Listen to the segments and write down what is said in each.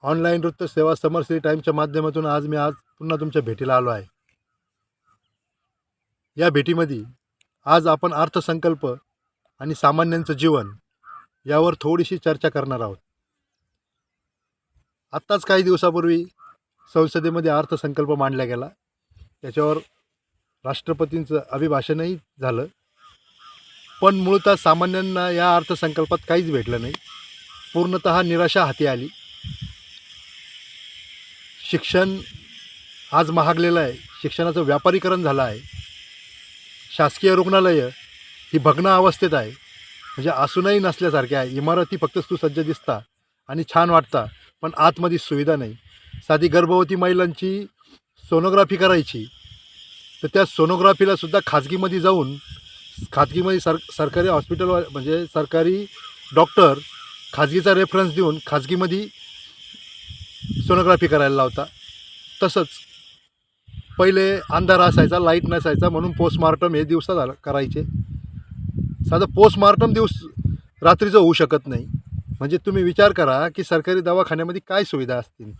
Online वृत्त सेवा समरसिटी टाईम्सच्या माध्यमातून आज पुन्हा तुमच्या भेटीला आलो आहे. या भेटीमध्ये आज आपण अर्थसंकल्प आणि सामान्यांचं जीवन यावर थोडीशी चर्चा करणार आहोत. आत्ताच काही दिवसापूर्वी संसदेमध्ये अर्थसंकल्प मांडला गेला. त्याच्यावर राष्ट्रपतींचं अभिभाषणही झालं. पण मूळतः सामान्यांना या अर्थसंकल्पात काहीच भेटलं नाही. पूर्णतः निराशा हाती आली. शिक्षण आज महागलेलं आहे. शिक्षणाचं व्यापारीकरण झालं आहे. शासकीय रुग्णालयं ही भग्न अवस्थेत आहे. म्हणजे असूनही नसल्यासारखे आहे. इमारती फक्त सुसज्ज दिसता आणि छान वाटता, पण आतमध्ये सुविधा नाही. साधी गर्भवती महिलांची सोनोग्राफी करायची तर त्या सोनोग्राफीलासुद्धा खाजगीमध्ये जाऊन खाजगीमध्ये सरकारी हॉस्पिटल म्हणजे सरकारी डॉक्टर खाजगीचा रेफरन्स देऊन खाजगीमध्ये सोनोग्राफी करायला लावता. तसंच पहिले अंधार असायचा, लाईट नसायचा, म्हणून पोस्टमार्टम हे दिवसा करायचे. साधं पोस्टमार्टम रात्रीचं होऊ शकत नाही. म्हणजे तुम्ही विचार करा की सरकारी दवाखान्यामध्ये काय सुविधा असतील.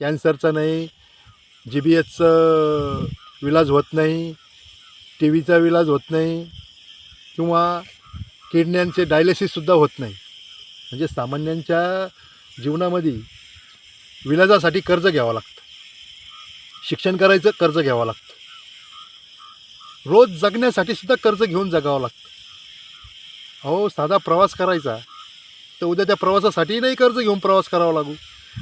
कॅन्सरचं नाही, GBHचं इलाज होत नाही, TVचा इलाज होत नाही, किंवा किडण्यांचे डायलिसिससुद्धा होत नाही. म्हणजे सामान्यांच्या जीवनामध्ये विलाजासाठी कर्ज घ्यावं लागतं. शिक्षण करायचं कर्ज घ्यावं लागतं. रोज जगण्यासाठी सुद्धा कर्ज घेऊन जगावं लागतं. अहो, साधा प्रवास करायचा तर उद्या त्या प्रवासासाठीही नाही कर्ज घेऊन प्रवास करावा लागू.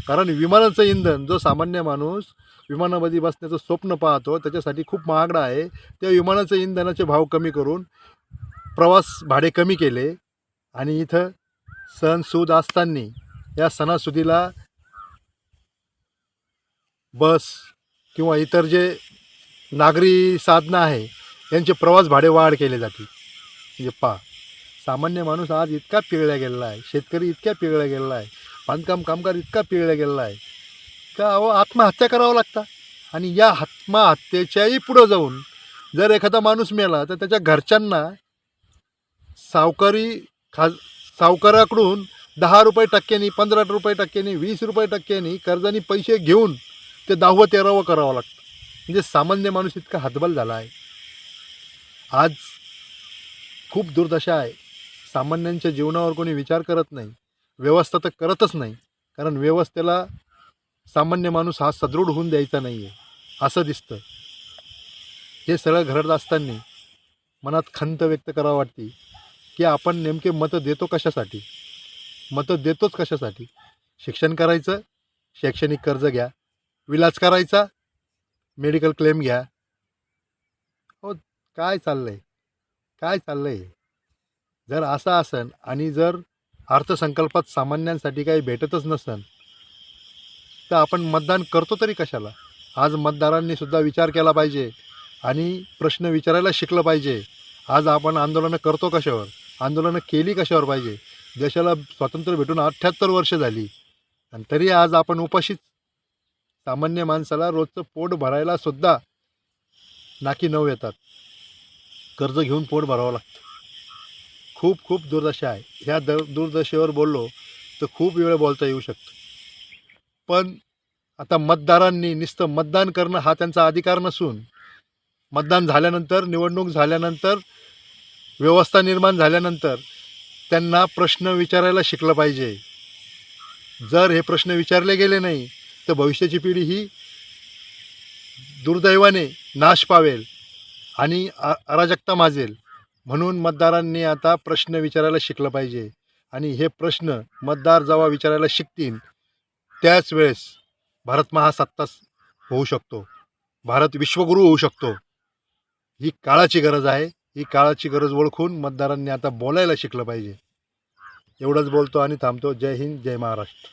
कारण विमानाचं इंधन जो सामान्य माणूस विमानामध्ये बसण्याचं स्वप्न पाहतो त्याच्यासाठी खूप महागडं आहे. त्या विमानाचं इंधनाचे भाव कमी करून प्रवास भाडे कमी केले. आणि इथं सण सूद असताना या सणासुदीला बस किंवा इतर जे नागरी साधनं आहे यांचे प्रवास भाडे वाढ केले जाते. म्हणजे सामान्य माणूस आज इतका पिळला गेलेला आहे, शेतकरी इतक्या पिळला गेलेला आहे, बांधकाम कामगार इतका पिळला गेलेला आहे का आत्महत्या करावं लागतं. आणि या आत्महत्येच्याही पुढं जाऊन जर एखादा माणूस मेला तर त्याच्या घरच्यांना सावकाराकडून 10 रुपये टक्क्यांनी, 15 रुपये टक्क्यांनी, 20 रुपये टक्क्यांनी कर्जानी पैसे घेऊन ते 10व 13व करावं लागतं. म्हणजे सामान्य माणूस इतका हतबल झाला आहे. आज खूप दुर्दशा आहे. सामान्यांच्या जीवनावर कोणी विचार करत नाही. व्यवस्था तर करतच नाही. कारण व्यवस्थेला सामान्य माणूस हा सदृढ होऊन द्यायचा नाही आहे असं दिसतं. हे सगळं घडत असताना मनात खंत व्यक्त करावं वाटते की आपण नेमके मतं देतो कशासाठी. मतं देतोच कशासाठी. शिक्षण करायचं, शैक्षणिक कर्ज घ्या. विलाज करायचा, मेडिकल क्लेम घ्या. हो, काय चाललं आहे. जर असं असन आणि जर अर्थसंकल्पात सामान्यांसाठी काही भेटतच नसन तर आपण मतदान करतो तरी कशाला. आज मतदारांनी सुद्धा विचार केला पाहिजे आणि प्रश्न विचारायला शिकलं पाहिजे. आज आपण आंदोलनं करतो कशावर, आंदोलनं केली कशावर पाहिजे. देशाला स्वातंत्र्य भेटून 78 वर्ष झाली आणि तरी आज आपण उपाशीच. सामान्य माणसाला रोजचं पोट भरायला सुद्धा नाकी नऊ येतात. कर्ज घेऊन पोट भरावं लागतं. खूप खूप दुर्दशा आहे. ह्या दुर्दशेवर बोललो तर खूप वेळ बोलता येऊ शकतं. पण आता मतदारांनी नुसतं मतदान करणं हा त्यांचा अधिकार नसून मतदान झाल्यानंतर, निवडणूक झाल्यानंतर, व्यवस्था निर्माण झाल्यानंतर त्यांना प्रश्न विचारायला शिकलं पाहिजे. जर हे प्रश्न विचारले गेले नाही तर भविष्याची पिढी ही दुर्दैवाने नाश पावेल आणि अराजकता माजेल. म्हणून मतदारांनी आता प्रश्न विचारायला शिकलं पाहिजे. आणि हे प्रश्न मतदार जेव्हा विचारायला शिकतील त्याच वेळेस भारत महासत्ता होऊ शकतो. भारत विश्वगुरू होऊ शकतो. ही काळाची गरज आहे. ही काळाची गरज ओळखून मतदारांनी आता बोलायला शिकलं पाहिजे. एवढंच बोलतो आणि थांबतो. जय हिंद, जय महाराष्ट्र.